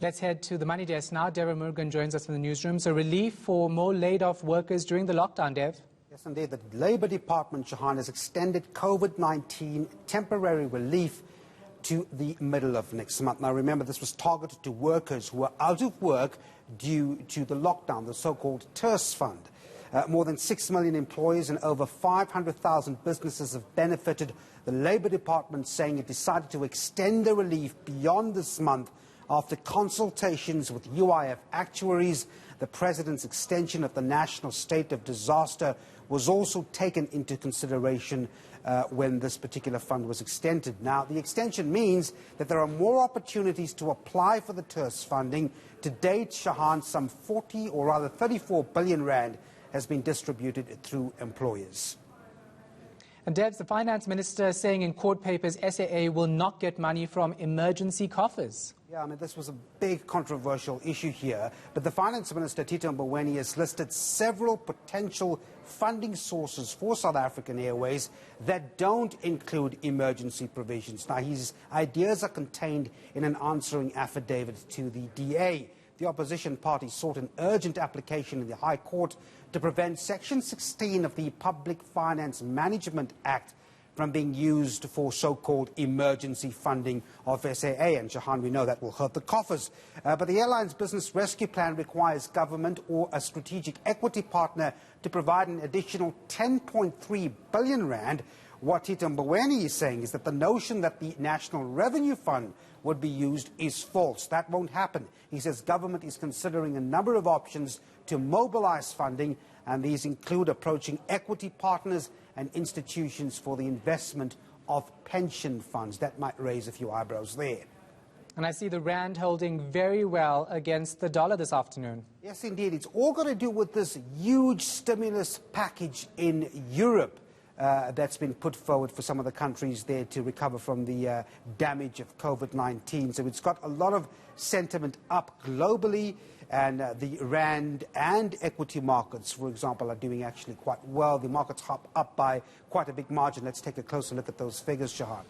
Let's head to the money desk now. Dev Murugan joins us from the newsroom. So relief for more laid-off workers during the lockdown, Dev. Yes, indeed. The Labour Department, Shahan, has extended COVID-19 temporary relief to the middle of next month. Now, remember, this was targeted to workers who are out of work due to the lockdown, the so-called TERS fund. More than 6 million employees and over 500,000 businesses have benefited. The Labour Department saying it decided to extend the relief beyond this month after consultations with UIF actuaries. The President's extension of the national state of disaster was also taken into consideration when this particular fund was extended. Now, the extension means that there are more opportunities to apply for the TERS funding. To date, Shahan, some 34 billion rand has been distributed through employers. And Debs, the finance minister saying in court papers SAA will not get money from emergency coffers. Yeah, I mean, this was a big controversial issue here, but the finance minister, Tito Mboweni, has listed several potential funding sources for South African Airways that don't include emergency provisions. Now, his ideas are contained in an answering affidavit to the DA. The opposition party sought an urgent application in the High Court to prevent Section 16 of the Public Finance Management Act from being used for so-called emergency funding of SAA. And, Shahan, we know that will hurt the coffers. But the airline's business rescue plan requires government or a strategic equity partner to provide an additional 10.3 billion rand. What Tito Mboweni is saying is that the notion that the National Revenue Fund would be used is false. That won't happen. He says government is considering a number of options to mobilize funding, and these include approaching equity partners and institutions for the investment of pension funds. That might raise a few eyebrows there. And I see the rand holding very well against the dollar this afternoon. Yes, indeed. It's all got to do with this huge stimulus package in Europe that's been put forward for some of the countries there to recover from the damage of COVID-19. So it's got a lot of sentiment up globally, and the rand and equity markets, for example, are doing actually quite well. The markets up by quite a big margin. Let's take a closer look at those figures, Shahan.